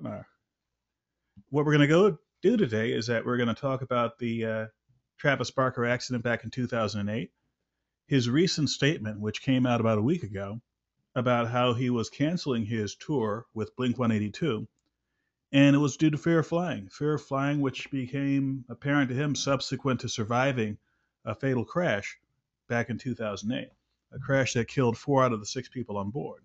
webinar. What we're going to go do today is that we're going to talk about the Travis Barker accident back in 2008, his recent statement, which came out about a week ago, about how he was canceling his tour with Blink-182, and it was due to fear of flying, which became apparent to him subsequent to surviving a fatal crash back in 2008, a crash that killed 4 out of the 6 people on board.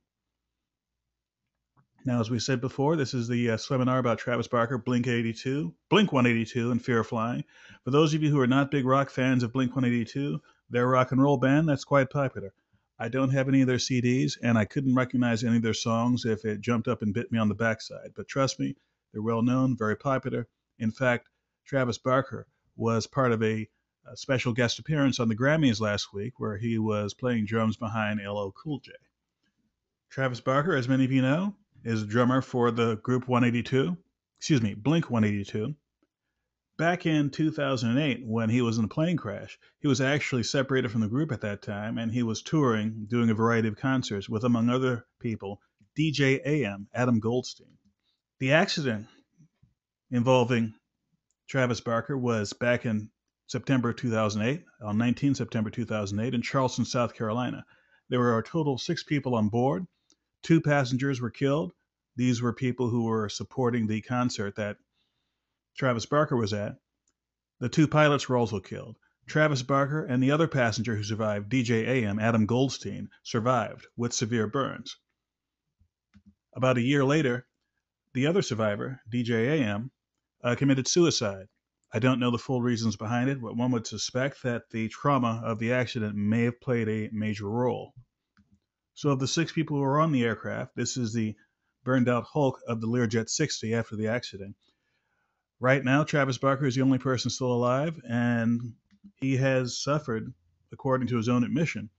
Now, as we said before, this is the seminar about Travis Barker, Blink-182, and Fear of Flying. For those of you who are not big rock fans of Blink-182, they're a rock and roll band that's quite popular. I don't have any of their CDs, and I couldn't recognize any of their songs if it jumped up and bit me on the backside. But trust me, they're well known, very popular. In fact, Travis Barker was part of a special guest appearance on the Grammys last week where he was playing drums behind LL Cool J. Travis Barker, as many of you know, is a drummer for the group Blink 182. Back in 2008, when he was in a plane crash, he was actually separated from the group at that time, and he was touring, doing a variety of concerts with, among other people, DJ AM, Adam Goldstein. The accident involving Travis Barker was back in September 2008, on 19 September 2008, in Charleston, South Carolina. There were a total of 6 people on board. 2 passengers were killed. These were people who were supporting the concert that Travis Barker was at. The 2 pilots were also killed. Travis Barker and the other passenger who survived, DJ AM, Adam Goldstein, survived with severe burns. About a year later, the other survivor, DJ AM, committed suicide. I don't know the full reasons behind it, but one would suspect that the trauma of the accident may have played a major role. So of the 6 people who were on the aircraft, this is the burned out hulk of the Learjet 60 after the accident. Right now, Travis Barker is the only person still alive, and he has suffered, according to his own admission,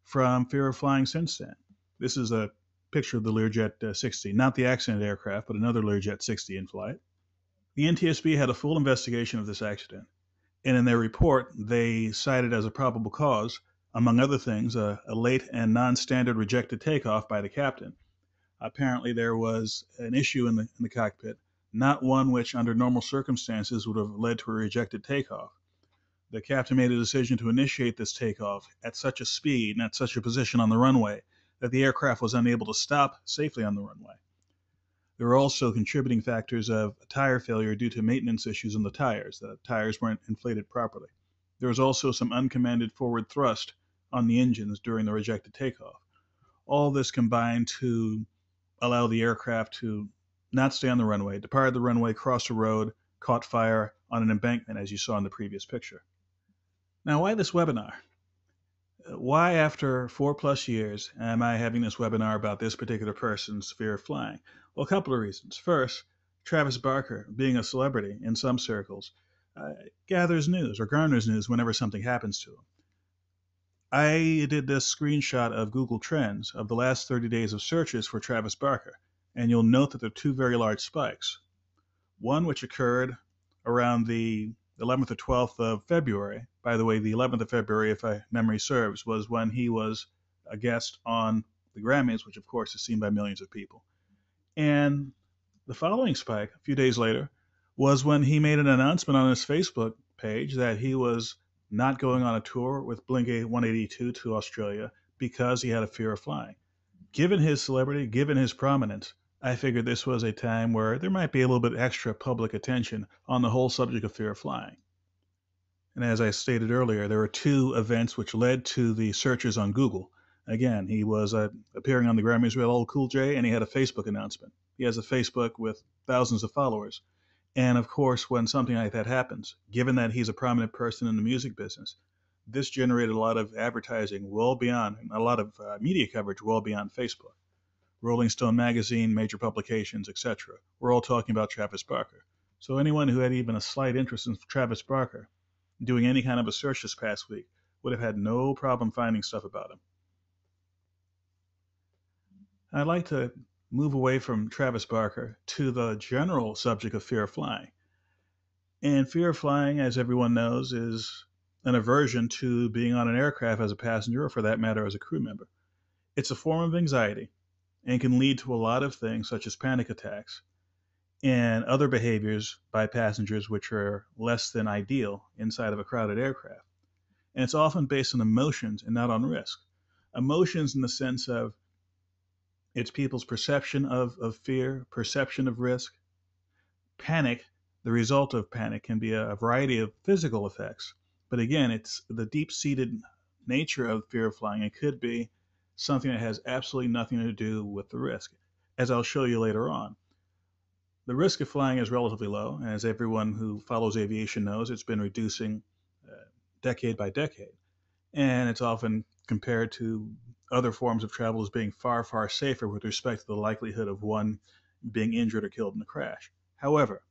from fear of flying since then. This is a picture of the Learjet 60, not the accident aircraft, but another Learjet 60 in flight. The NTSB had a full investigation of this accident, and in their report, they cited as a probable cause, among other things, a late and non-standard rejected takeoff by the captain. Apparently, there was an issue in the cockpit, not one which, under normal circumstances, would have led to a rejected takeoff. The captain made a decision to initiate this takeoff at such a speed and at such a position on the runway that the aircraft was unable to stop safely on the runway. There were also contributing factors of tire failure due to maintenance issues on the tires. The tires weren't inflated properly. There was also some uncommanded forward thrust on the engines during the rejected takeoff. All this combined to allow the aircraft to not stay on the runway, departed the runway, crossed a road, caught fire on an embankment, as you saw in the previous picture. Now, why this webinar? Why, after 4+ years, am I having this webinar about this particular person's fear of flying? Well, a couple of reasons. First, Travis Barker, being a celebrity in some circles, gathers news or garners news whenever something happens to him. I did this screenshot of Google Trends of the last 30 days of searches for Travis Barker, and you'll note that there are 2 very large spikes. One which occurred around the 11th or 12th of February. By the way, the 11th of February, if my memory serves, was when he was a guest on the Grammys, which of course is seen by millions of people. And the following spike, a few days later, was when he made an announcement on his Facebook page that he was not going on a tour with Blink-182 to Australia because he had a fear of flying. Given his celebrity, given his prominence, I figured this was a time where there might be a little bit extra public attention on the whole subject of fear of flying. And as I stated earlier, there were 2 events which led to the searches on Google. Again, he was appearing on the Grammys with LL Cool J, and he had a Facebook announcement. He has a Facebook with thousands of followers. And of course, when something like that happens, given that he's a prominent person in the music business, this generated a lot of advertising well beyond, a lot of media coverage well beyond Facebook. Rolling Stone magazine, major publications, etc. We're all talking about Travis Barker. So anyone who had even a slight interest in Travis Barker doing any kind of a search this past week would have had no problem finding stuff about him. I'd like to move away from Travis Barker to the general subject of fear of flying. And fear of flying, as everyone knows, is an aversion to being on an aircraft as a passenger, or for that matter, as a crew member. It's a form of anxiety and can lead to a lot of things such as panic attacks. and other behaviors by passengers which are less than ideal inside of a crowded aircraft. And it's often based on emotions and not on risk. Emotions in the sense of it's people's perception of fear, perception of risk. Panic, the result of panic, can be a variety of physical effects. But again, it's the deep seated nature of fear of flying. It could be something that has absolutely nothing to do with the risk. As I'll show you later on, the risk of flying is relatively low. As everyone who follows aviation knows, it's been reducing decade by decade. And it's often compared to other forms of travel as being far, far safer with respect to the likelihood of one being injured or killed in a crash. However,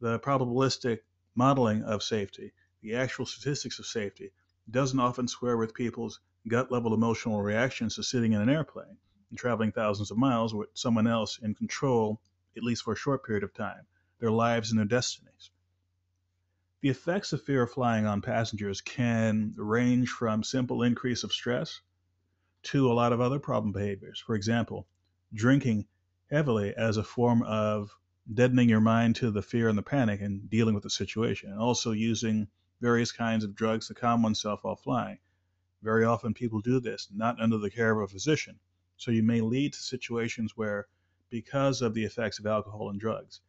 the probabilistic modeling of safety, the actual statistics of safety, doesn't often square with people's gut level emotional reactions to sitting in an airplane and traveling thousands of miles with someone else in control, at least for a short period of time, their lives and their destinies. The effects of fear of flying on passengers can range from simple increase of stress to a lot of other problem behaviors. For example, drinking heavily as a form of deadening your mind to the fear and the panic and dealing with the situation, and also using various kinds of drugs to calm oneself while flying. Very often people do this not under the care of a physician. So you may lead to situations where, because of the effects of alcohol and drugs,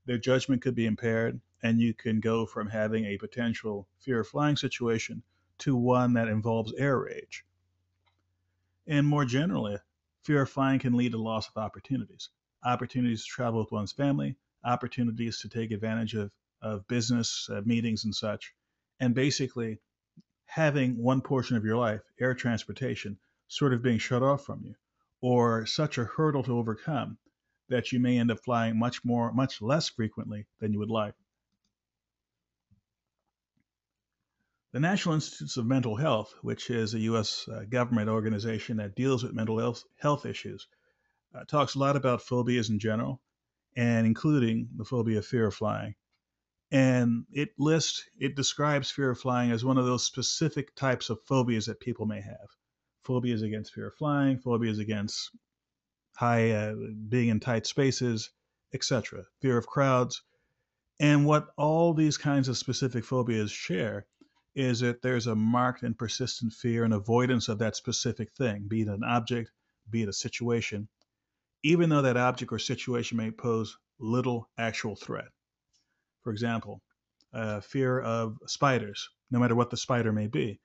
their judgment could be impaired, and you can go from having a potential fear of flying situation to one that involves air rage. And more generally, fear of flying can lead to loss of opportunities. Opportunities to travel with one's family, opportunities to take advantage of business meetings and such. And basically, having one portion of your life, air transportation, sort of being shut off from you, or such a hurdle to overcome that you may end up flying much less frequently than you would like. The National Institutes of Mental Health, which is a U.S. Government organization that deals with mental health issues, talks a lot about phobias in general, and including the phobia of fear of flying. And it describes fear of flying as one of those specific types of phobias that people may have. Phobias against fear of flying, phobias against being in tight spaces, etc. Fear of crowds. And what all these kinds of specific phobias share is that there's a marked and persistent fear and avoidance of that specific thing, be it an object, be it a situation, even though that object or situation may pose little actual threat. For example, fear of spiders, no matter what the spider may be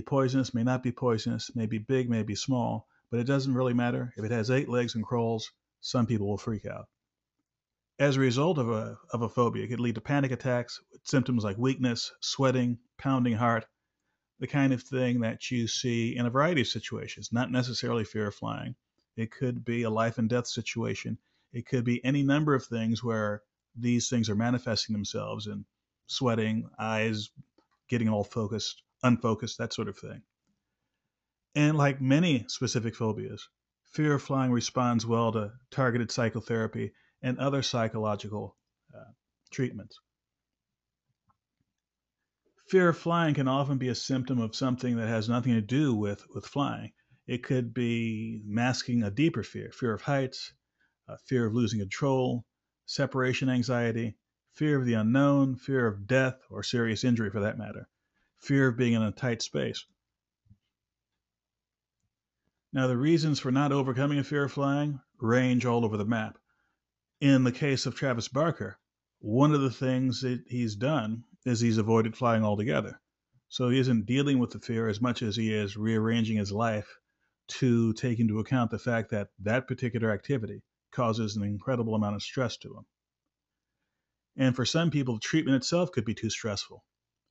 poisonous, may not be poisonous, may be big, may be small, but it doesn't really matter. If it has 8 legs and crawls, some people will freak out. As a result of a phobia, it could lead to panic attacks with symptoms like weakness, sweating, pounding heart, the kind of thing that you see in a variety of situations, not necessarily fear of flying. It could be a life and death situation. It could be any number of things where these things are manifesting themselves in sweating, eyes getting all focused, unfocused, that sort of thing. And like many specific phobias, fear of flying responds well to targeted psychotherapy and other psychological treatments. Fear of flying can often be a symptom of something that has nothing to do with flying. It could be masking a deeper fear, fear of heights, fear of losing control, separation anxiety, fear of the unknown, fear of death or serious injury for that matter, fear of being in a tight space. Now, the reasons for not overcoming a fear of flying range all over the map. In the case of Travis Barker, one of the things that he's done is he's avoided flying altogether. So he isn't dealing with the fear as much as he is rearranging his life to take into account the fact that that particular activity causes an incredible amount of stress to him. And for some people, the treatment itself could be too stressful.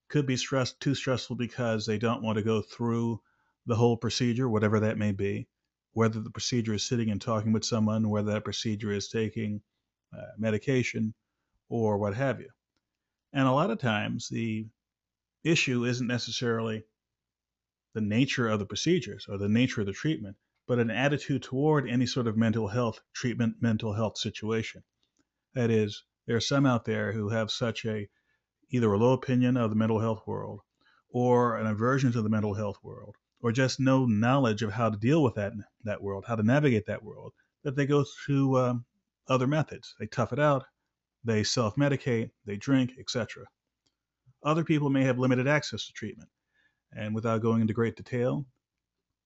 Could be too stressful because they don't want to go through the whole procedure, whatever that may be, whether the procedure is sitting and talking with someone, whether that procedure is taking medication, or what have you. And a lot of times, the issue isn't necessarily the nature of the procedures or the nature of the treatment, but an attitude toward any sort of mental health treatment, mental health situation. That is, there are some out there who have such either a low opinion of the mental health world or an aversion to the mental health world or just no knowledge of how to deal with that world, how to navigate that world, that they go to other methods. They tough it out, they self-medicate, they drink, etc. Other people may have limited access to treatment. And without going into great detail,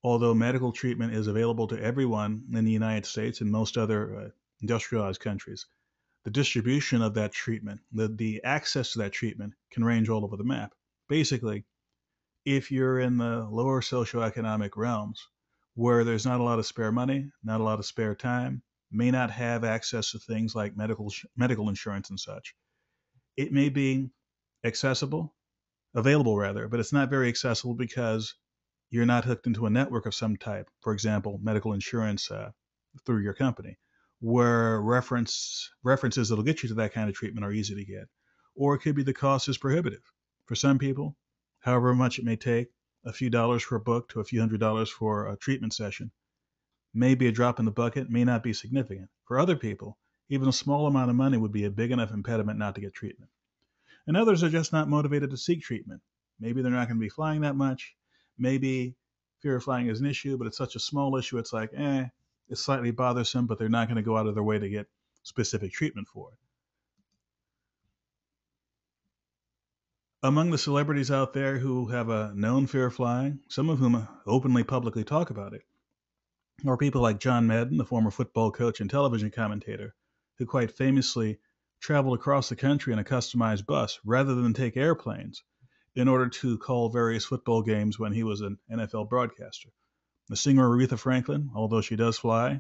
although medical treatment is available to everyone in the United States and most other industrialized countries, the distribution of that treatment, the access to that treatment can range all over the map. Basically, if you're in the lower socioeconomic realms where there's not a lot of spare money, not a lot of spare time, may not have access to things like medical insurance and such, it may be available rather, but it's not very accessible because you're not hooked into a network of some type, for example, medical insurance through your company, where references that'll get you to that kind of treatment are easy to get. Or it could be the cost is prohibitive. For some people, however much it may take, a few dollars for a book to a few $100s for a treatment session may be a drop in the bucket, may not be significant. For other people, even a small amount of money would be a big enough impediment not to get treatment. And others are just not motivated to seek treatment. Maybe they're not going to be flying that much. Maybe fear of flying is an issue, but it's such a small issue, it's like, it's slightly bothersome, but they're not going to go out of their way to get specific treatment for it. Among the celebrities out there who have a known fear of flying, some of whom openly publicly talk about it, are people like John Madden, the former football coach and television commentator, who quite famously traveled across the country in a customized bus rather than take airplanes in order to call various football games when he was an NFL broadcaster. The singer Aretha Franklin, although she does fly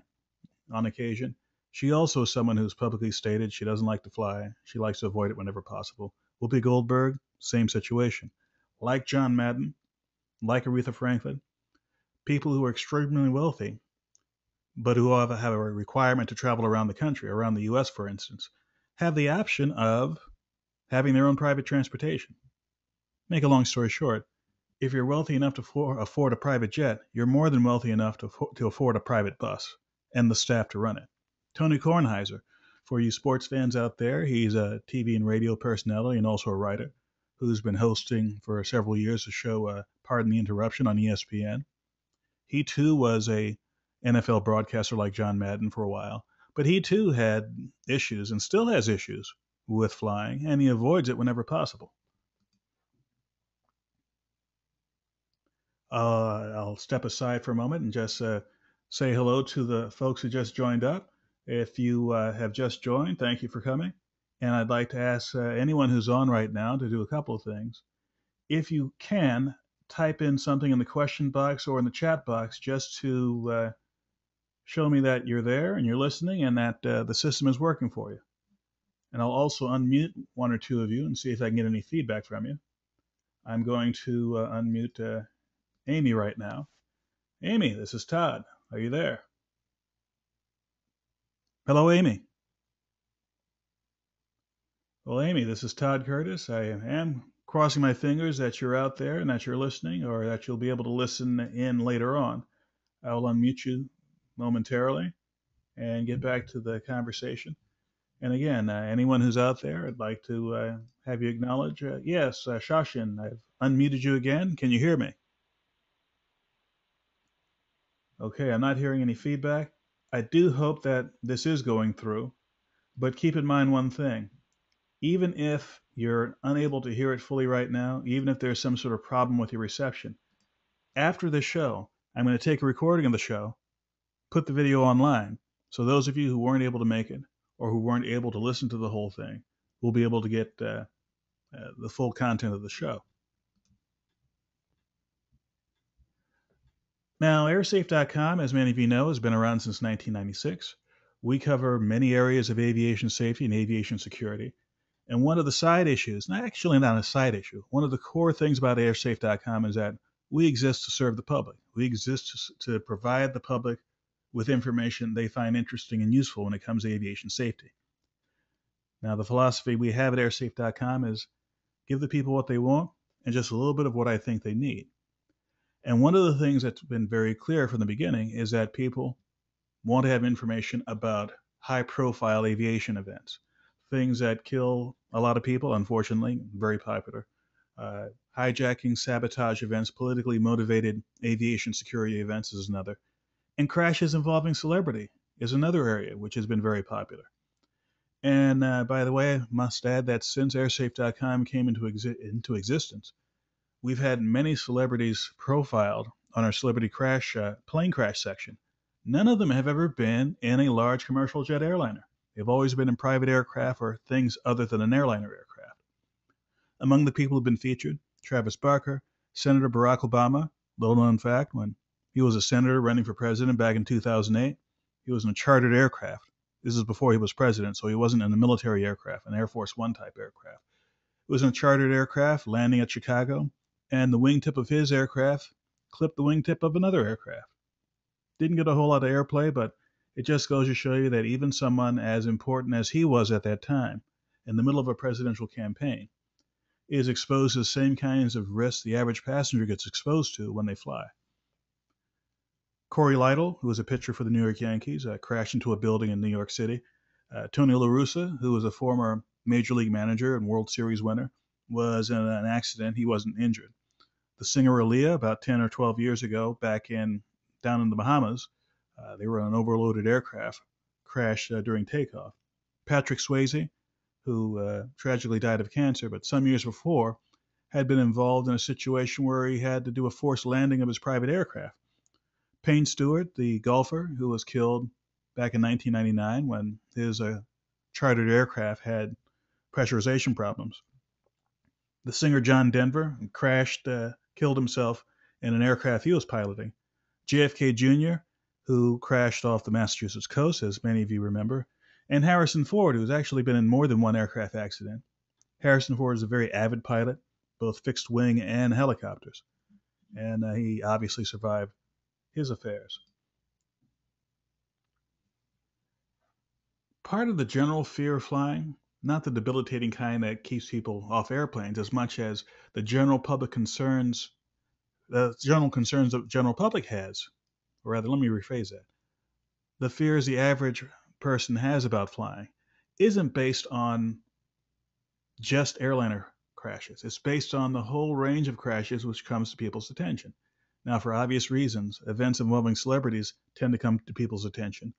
on occasion, she also is someone who's publicly stated she doesn't like to fly. She likes to avoid it whenever possible. Whoopi Goldberg, same situation. Like John Madden, like Aretha Franklin, people who are extremely wealthy, but who have a requirement to travel around the country, around the U.S., for instance, have the option of having their own private transportation. Make a long story short, if you're wealthy enough to afford a private jet, you're more than wealthy enough to afford a private bus and the staff to run it. Tony Kornheiser, for you sports fans out there, he's a TV and radio personality and also a writer who's been hosting for several years the show Pardon the Interruption on ESPN. He too was a NFL broadcaster like John Madden for a while, but he too had issues and still has issues with flying, and he avoids it whenever possible. I'll step aside for a moment and just say hello to the folks who just joined up. If you have just joined, thank you for coming. And I'd like to ask anyone who's on right now to do a couple of things. If you can, type in something in the question box or in the chat box just to show me that you're there and you're listening and that the system is working for you. And I'll also unmute one or two of you and see if I can get any feedback from you. I'm going to unmute Amy right now. Amy, this is Todd. Are you there? Hello, Amy. Well, Amy, this is Todd Curtis. I am crossing my fingers that you're out there and that you're listening, or that you'll be able to listen in later on. I will unmute you momentarily and get back to the conversation. And again, anyone who's out there, I'd like to have you acknowledge. Yes, Shashin, I've unmuted you again. Can you hear me? Okay, I'm not hearing any feedback. I do hope that this is going through, but keep in mind one thing. Even if you're unable to hear it fully right now, even if there's some sort of problem with your reception, after the show, I'm going to take a recording of the show, put the video online, so those of you who weren't able to make it or who weren't able to listen to the whole thing will be able to get the full content of the show. Now, airsafe.com, as many of you know, has been around since 1996. We cover many areas of aviation safety and aviation security. And one of the side issues, actually not a side issue, one of the core things about airsafe.com is that we exist to serve the public. We exist to provide the public with information they find interesting and useful when it comes to aviation safety. Now, the philosophy we have at airsafe.com is give the people what they want and just a little bit of what I think they need. And one of the things that's been very clear from the beginning is that people want to have information about high-profile aviation events, things that kill a lot of people, unfortunately, very popular. Hijacking, sabotage events, politically motivated aviation security events is another. And crashes involving celebrity is another area which has been very popular. And by the way, I must add that since airsafe.com came into existence, we've had many celebrities profiled on our celebrity plane crash section. None of them have ever been in a large commercial jet airliner. They've always been in private aircraft or things other than an airliner aircraft. Among the people who've been featured, Travis Barker, Senator Barack Obama, little known fact, when he was a senator running for president back in 2008, he was in a chartered aircraft. This is before he was president, so he wasn't in a military aircraft, an Air Force One type aircraft. He was in a chartered aircraft landing at Chicago, and the wingtip of his aircraft clipped the wingtip of another aircraft. Didn't get a whole lot of airplay, but it just goes to show you that even someone as important as he was at that time, in the middle of a presidential campaign, is exposed to the same kinds of risks the average passenger gets exposed to when they fly. Corey Lytle, who was a pitcher for the New York Yankees, crashed into a building in New York City. Tony La Russa, who was a former Major League manager and World Series winner, was in an accident. He wasn't injured. The singer Aaliyah, about 10 or 12 years ago, down in the Bahamas, they were on an overloaded aircraft, crashed during takeoff. Patrick Swayze, who tragically died of cancer, but some years before had been involved in a situation where he had to do a forced landing of his private aircraft. Payne Stewart, the golfer who was killed back in 1999 when his chartered aircraft had pressurization problems. The singer John Denver killed himself in an aircraft he was piloting. JFK Jr., who crashed off the Massachusetts coast, as many of you remember, and Harrison Ford, who's actually been in more than one aircraft accident. Harrison Ford is a very avid pilot, both fixed wing and helicopters, and he obviously survived his affairs. Part of the general fear of flying, not the debilitating kind that keeps people off airplanes as much as the general concerns the general public has, or rather, let me rephrase that. The fears the average person has about flying isn't based on just airliner crashes. It's based on the whole range of crashes which comes to people's attention. Now, for obvious reasons, events involving celebrities tend to come to people's attention.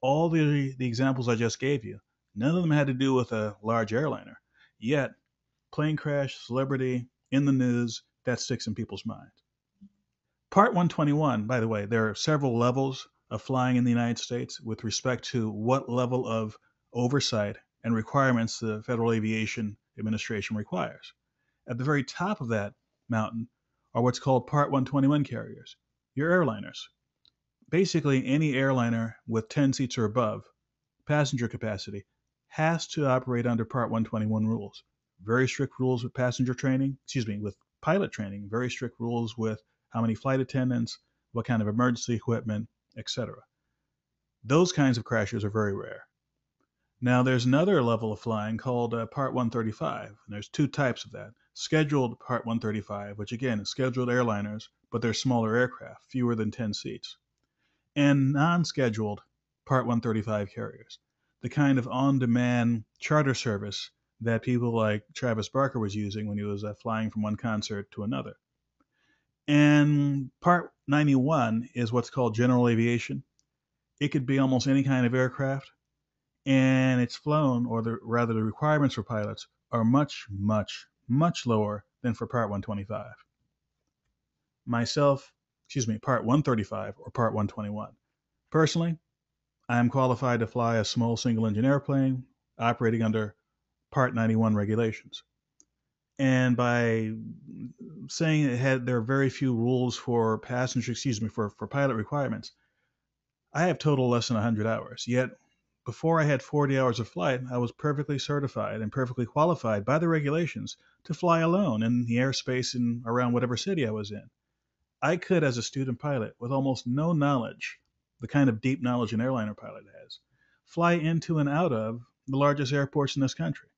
All the examples I just gave you, none of them had to do with a large airliner. Yet, plane crash, celebrity, in the news, that sticks in people's minds. Part 121, by the way, there are several levels of flying in the United States with respect to what level of oversight and requirements the Federal Aviation Administration requires. At the very top of that mountain are what's called Part 121 carriers, your airliners. Basically, any airliner with 10 seats or above passenger capacity has to operate under Part 121 rules. Very strict rules with with pilot training, very strict rules with how many flight attendants, what kind of emergency equipment, etc. Those kinds of crashes are very rare. Now, there's another level of flying called Part 135, and there's two types of that. Scheduled Part 135, which again is scheduled airliners, but they're smaller aircraft, fewer than 10 seats. And non-scheduled Part 135 carriers, the kind of on-demand charter service that people like Travis Barker was using when he was flying from one concert to another. And Part 91 is what's called general aviation. It could be almost any kind of aircraft, and it's flown, or the requirements for pilots are much, much, much lower than for Part 125. Part 135 or Part 121. Personally, I am qualified to fly a small single-engine airplane operating under Part 91 regulations. And by saying there are very few rules for for pilot requirements, I have total less than 100 hours. Yet, before I had 40 hours of flight, I was perfectly certified and perfectly qualified by the regulations to fly alone in the airspace in around whatever city I was in. I could, as a student pilot, with almost no knowledge, the kind of deep knowledge an airliner pilot has, fly into and out of the largest airports in this country.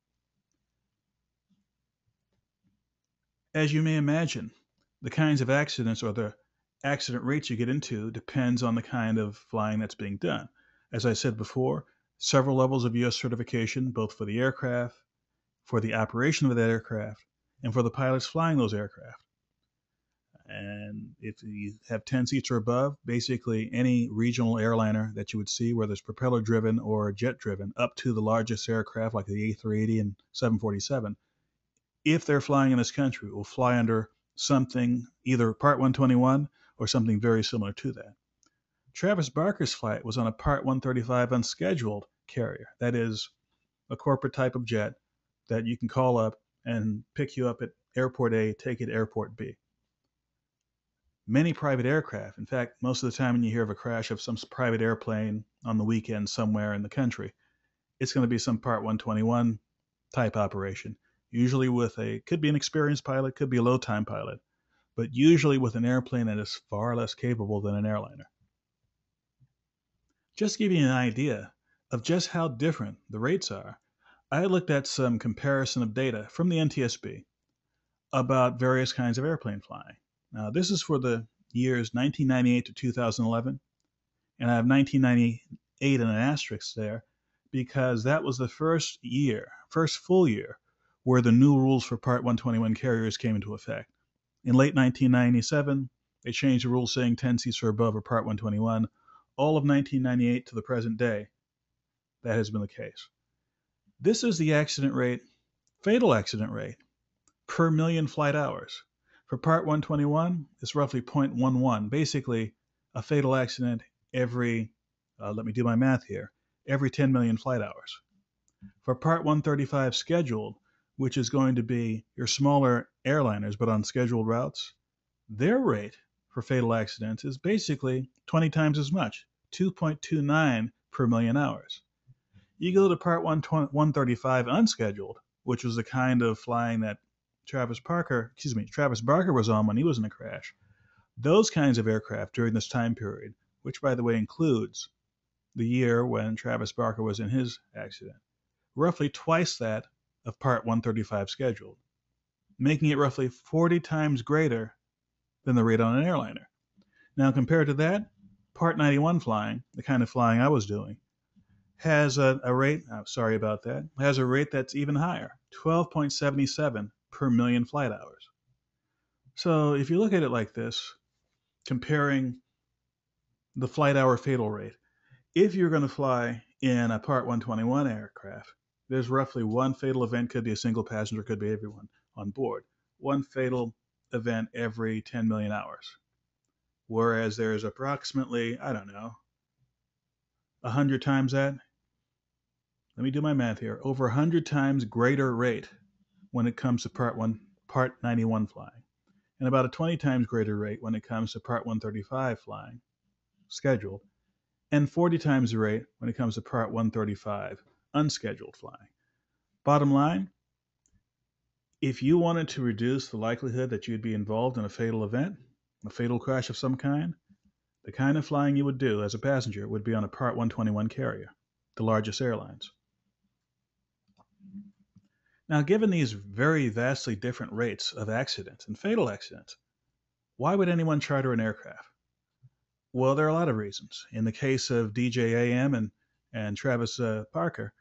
As you may imagine, the kinds of accidents or the accident rates you get into depends on the kind of flying that's being done. As I said before, several levels of U.S. certification, both for the aircraft, for the operation of that aircraft, and for the pilots flying those aircraft. And if you have 10 seats or above, basically any regional airliner that you would see, whether it's propeller driven or jet driven, up to the largest aircraft like the A380 and 747, if they're flying in this country, will fly under something, either Part 121 or something very similar to that. Travis Barker's flight was on a Part 135 unscheduled carrier. That is a corporate type of jet that you can call up and pick you up at Airport A, take you to Airport B. Many private aircraft, in fact, most of the time when you hear of a crash of some private airplane on the weekend somewhere in the country, it's going to be some Part 121 type operation, usually with could be an experienced pilot, could be a low-time pilot, but usually with an airplane that is far less capable than an airliner. Just to give you an idea of just how different the rates are, I looked at some comparison of data from the NTSB about various kinds of airplane flying. Now, this is for the years 1998 to 2011, and I have 1998 in an asterisk there because that was the first full year, where the new rules for Part 121 carriers came into effect. In late 1997, they changed the rules saying 10 seats or above are Part 121. All of 1998 to the present day, that has been the case. This is the accident rate, fatal accident rate, per million flight hours. For Part 121, it's roughly 0.11, basically a fatal accident every, let me do my math here, every 10 million flight hours. For Part 135 scheduled, which is going to be your smaller airliners but on scheduled routes, their rate for fatal accidents is basically 20 times as much, 2.29 per million hours. You go to Part 135 unscheduled, which was the kind of flying that Travis Barker was on when he was in a crash. Those kinds of aircraft during this time period, which by the way includes the year when Travis Barker was in his accident, roughly twice that of Part 135 scheduled, making it roughly 40 times greater than the rate on an airliner. Now compared to that, Part 91 flying, the kind of flying I was doing, has a rate that's even higher, 12.77 per million flight hours. So if you look at it like this, comparing the flight hour fatal rate, if you're going to fly in a Part 121 aircraft, there's roughly one fatal event, could be a single passenger, could be everyone on board, one fatal event every 10 million hours. Whereas there's approximately, 100 times that. Let me do my math here. Over 100 times greater rate when it comes to Part 91 flying, and about a 20 times greater rate when it comes to Part 135 flying, scheduled, and 40 times the rate when it comes to Part 135 unscheduled flying. Bottom line, if you wanted to reduce the likelihood that you'd be involved in a fatal event, a fatal crash of some kind, the kind of flying you would do as a passenger would be on a Part 121 carrier, the largest airlines. Now, given these very vastly different rates of accidents and fatal accidents, why would anyone charter an aircraft? Well, there are a lot of reasons. In the case of DJAM and Travis Barker,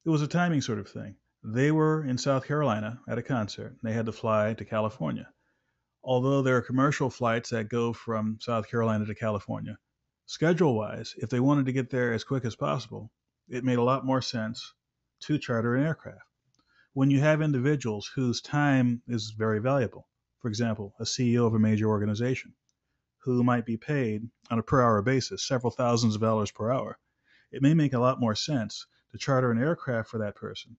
it was a timing sort of thing. They were in South Carolina at a concert, and they had to fly to California. Although there are commercial flights that go from South Carolina to California, schedule-wise, if they wanted to get there as quick as possible, it made a lot more sense to charter an aircraft. When you have individuals whose time is very valuable, for example, a CEO of a major organization, who might be paid on a per-hour basis, several thousands of dollars per hour, it may make a lot more sense to charter an aircraft for that person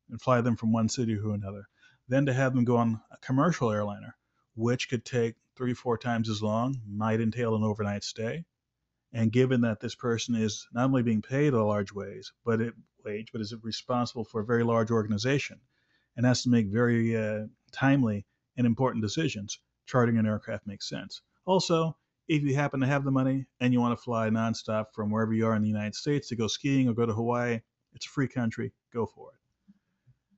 and fly them from one city to another than to have them go on a commercial airliner, which could take 3-4 times as long, might entail an overnight stay. And given that this person is not only being paid a large wage, but is responsible for a very large organization and has to make very timely and important decisions, chartering an aircraft makes sense. Also, if you happen to have the money and you want to fly nonstop from wherever you are in the United States to go skiing or go to Hawaii, it's a free country, go for it.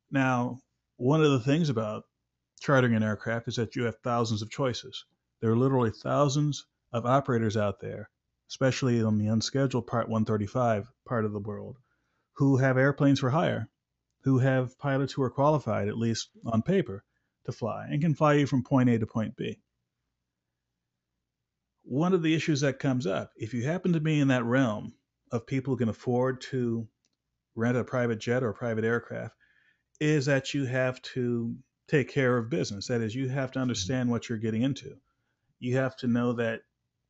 Now, one of the things about chartering an aircraft is that you have thousands of choices. There are literally thousands of operators out there, especially on the unscheduled Part 135 part of the world, who have airplanes for hire, who have pilots who are qualified, at least on paper, to fly and can fly you from point A to point B. One of the issues that comes up, if you happen to be in that realm of people who can afford to rent a private jet or a private aircraft, is that you have to take care of business. That is, you have to understand what you're getting into. You have to know that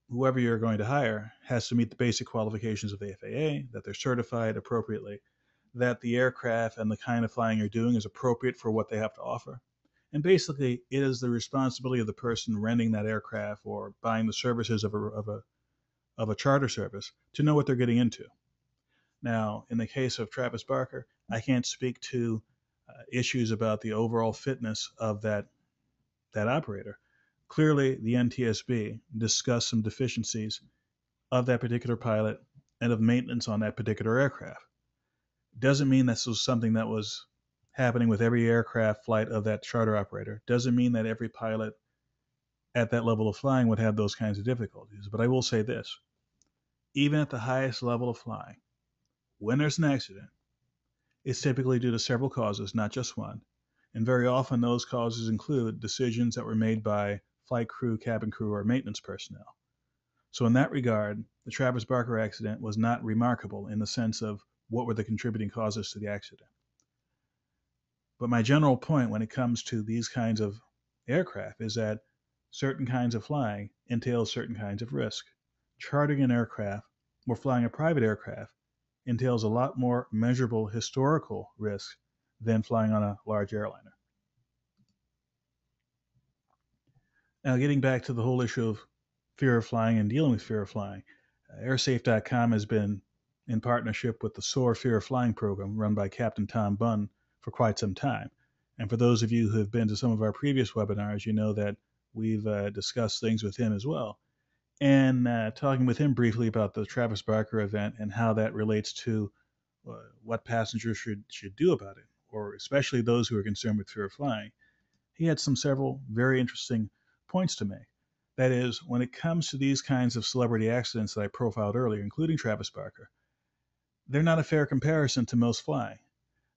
whoever you're going to hire has to meet the basic qualifications of the FAA, that they're certified appropriately, that the aircraft and the kind of flying you're doing is appropriate for what they have to offer. And basically, it is the responsibility of the person renting that aircraft or buying the services of a charter service to know what they're getting into. Now, in the case of Travis Barker, I can't speak to issues about the overall fitness of that operator. Clearly, the NTSB discussed some deficiencies of that particular pilot and of maintenance on that particular aircraft. Doesn't mean this was something that was happening with every aircraft flight of that charter operator. Doesn't mean that every pilot at that level of flying would have those kinds of difficulties. But I will say this, even at the highest level of flying, when there's an accident, it's typically due to several causes, not just one. And very often those causes include decisions that were made by flight crew, cabin crew, or maintenance personnel. So in that regard, the Travis Barker accident was not remarkable in the sense of what were the contributing causes to the accident. But my general point when it comes to these kinds of aircraft is that certain kinds of flying entail certain kinds of risk. Chartering an aircraft or flying a private aircraft entails a lot more measurable historical risk than flying on a large airliner. Now, getting back to the whole issue of fear of flying and dealing with fear of flying, airsafe.com has been in partnership with the SOAR Fear of Flying program run by Captain Tom Bunn for quite some time. And for those of you who have been to some of our previous webinars, you know that we've discussed things with him as well. And talking with him briefly about the Travis Barker event and how that relates to what passengers should do about it, or especially those who are concerned with fear of flying, he had several very interesting points to make. That is, when it comes to these kinds of celebrity accidents that I profiled earlier, including Travis Barker, they're not a fair comparison to most flying.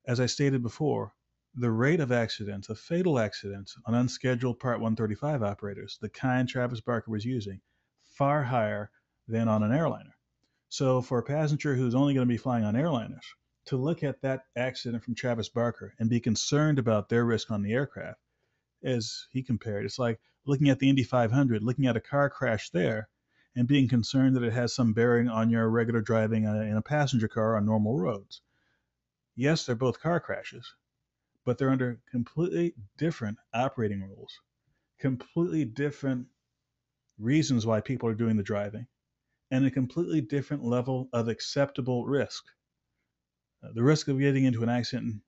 As I stated before, the rate of accidents, of fatal accidents on unscheduled Part 135 operators, the kind Travis Barker was using, far higher than on an airliner. So for a passenger who's only going to be flying on airliners, to look at that accident from Travis Barker and be concerned about their risk on the aircraft, as he compared, it's like looking at the Indy 500, looking at a car crash there, and being concerned that it has some bearing on your regular driving in a passenger car on normal roads. Yes, they're both car crashes, but they're under completely different operating rules, completely different reasons why people are doing the driving, and a completely different level of acceptable risk. The risk of getting into an accident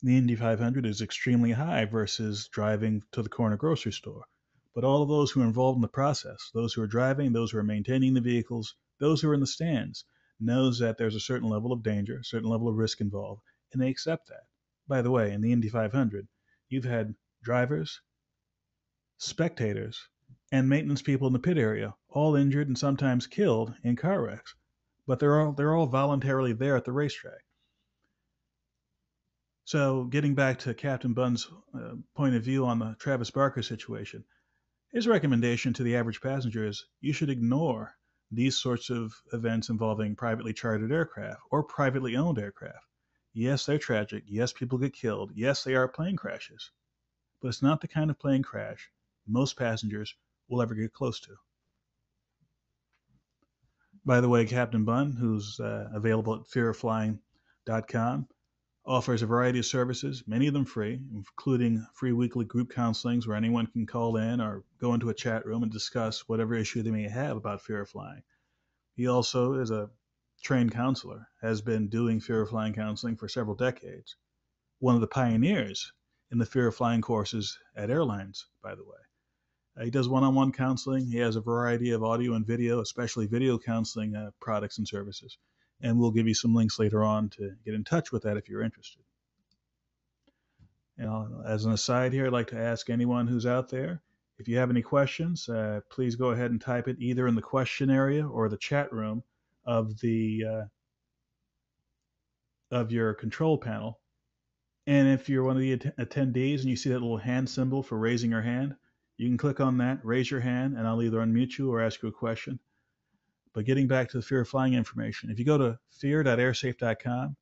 in the Indy 500 is extremely high versus driving to the corner grocery store. But all of those who are involved in the process, those who are driving, those who are maintaining the vehicles, those who are in the stands, knows that there's a certain level of danger, a certain level of risk involved, and they accept that. By the way, in the Indy 500, you've had drivers, spectators, and maintenance people in the pit area, all injured and sometimes killed in car wrecks. But they're all voluntarily there at the racetrack. So getting back to Captain Bunn's point of view on the Travis Barker situation, his recommendation to the average passenger is you should ignore these sorts of events involving privately chartered aircraft or privately owned aircraft. Yes, they're tragic. Yes, people get killed. Yes, they are plane crashes. But it's not the kind of plane crash most passengers will ever get close to. By the way, Captain Bunn, who's available at fearofflying.com, offers a variety of services, many of them free, including free weekly group counselings where anyone can call in or go into a chat room and discuss whatever issue they may have about fear of flying. He also is a trained counselor, has been doing fear of flying counseling for several decades. One of the pioneers in the fear of flying courses at airlines, by the way. He does one-on-one counseling. He has a variety of audio and video, especially video counseling products and services. And we'll give you some links later on to get in touch with that if you're interested. As an aside here, I'd like to ask anyone who's out there, if you have any questions, please go ahead and type it either in the question area or the chat room of your control panel, And if you're one of the attendees and you see that little hand symbol for raising your hand, you can click on that, raise your hand, and I'll either unmute you or ask you a question. But getting back to the fear of flying information, if you go to fear.airsafe.com,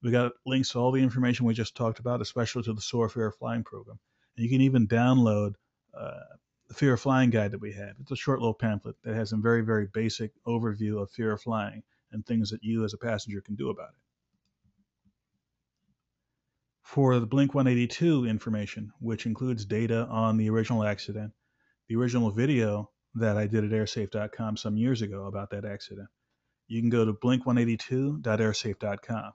we got links to all the information we just talked about, especially to the SOAR Fear of Flying program. And you can even download the Fear of Flying guide that we have. It's a short little pamphlet that has some very, very basic overview of fear of flying and things that you as a passenger can do about it. For the Blink-182 information, which includes data on the original accident, the original video that I did at airsafe.com some years ago about that accident, you can go to blink182.airsafe.com.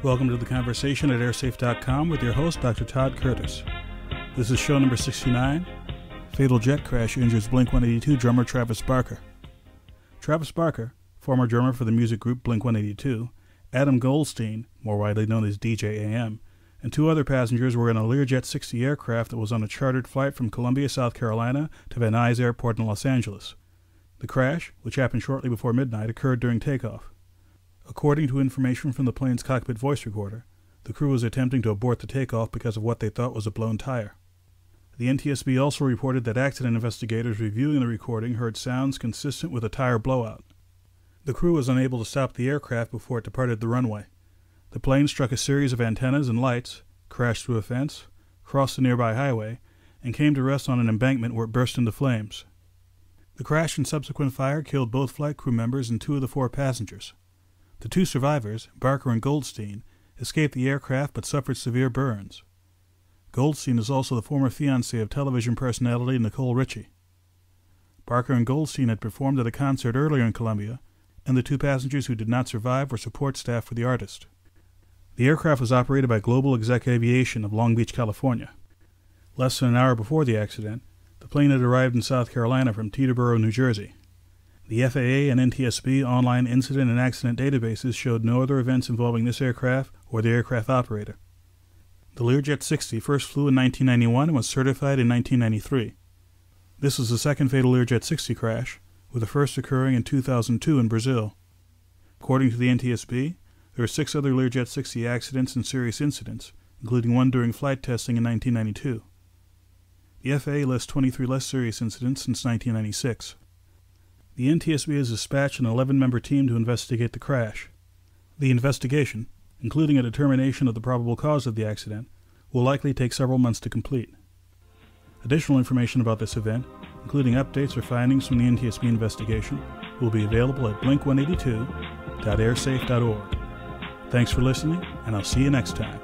Welcome to the conversation at airsafe.com with your host, Dr. Todd Curtis. This is show number 69. Fatal jet crash injures Blink-182 drummer Travis Barker. Travis Barker, former drummer for the music group Blink-182, Adam Goldstein, more widely known as DJ AM, and two other passengers were in a Learjet 60 aircraft that was on a chartered flight from Columbia, South Carolina to Van Nuys Airport in Los Angeles. The crash, which happened shortly before midnight, occurred during takeoff. According to information from the plane's cockpit voice recorder, the crew was attempting to abort the takeoff because of what they thought was a blown tire. The NTSB also reported that accident investigators reviewing the recording heard sounds consistent with a tire blowout. The crew was unable to stop the aircraft before it departed the runway. The plane struck a series of antennas and lights, crashed through a fence, crossed a nearby highway, and came to rest on an embankment where it burst into flames. The crash and subsequent fire killed both flight crew members and two of the four passengers. The two survivors, Barker and Goldstein, escaped the aircraft but suffered severe burns. Goldstein is also the former fiancé of television personality Nicole Richie. Barker and Goldstein had performed at a concert earlier in Columbia, and the two passengers who did not survive were support staff for the artist. The aircraft was operated by Global Exec Aviation of Long Beach, California. Less than an hour before the accident, the plane had arrived in South Carolina from Teterboro, New Jersey. The FAA and NTSB online incident and accident databases showed no other events involving this aircraft or the aircraft operator. The Learjet 60 first flew in 1991 and was certified in 1993. This was the second fatal Learjet 60 crash, with the first occurring in 2002 in Brazil. According to the NTSB, there were 6 other Learjet 60 accidents and serious incidents, including one during flight testing in 1992. The FAA lists 23 less serious incidents since 1996. The NTSB has dispatched an 11-member team to investigate the crash. The investigation, including a determination of the probable cause of the accident, will likely take several months to complete. Additional information about this event, including updates or findings from the NTSB investigation, will be available at blink182.airsafe.org. Thanks for listening, and I'll see you next time.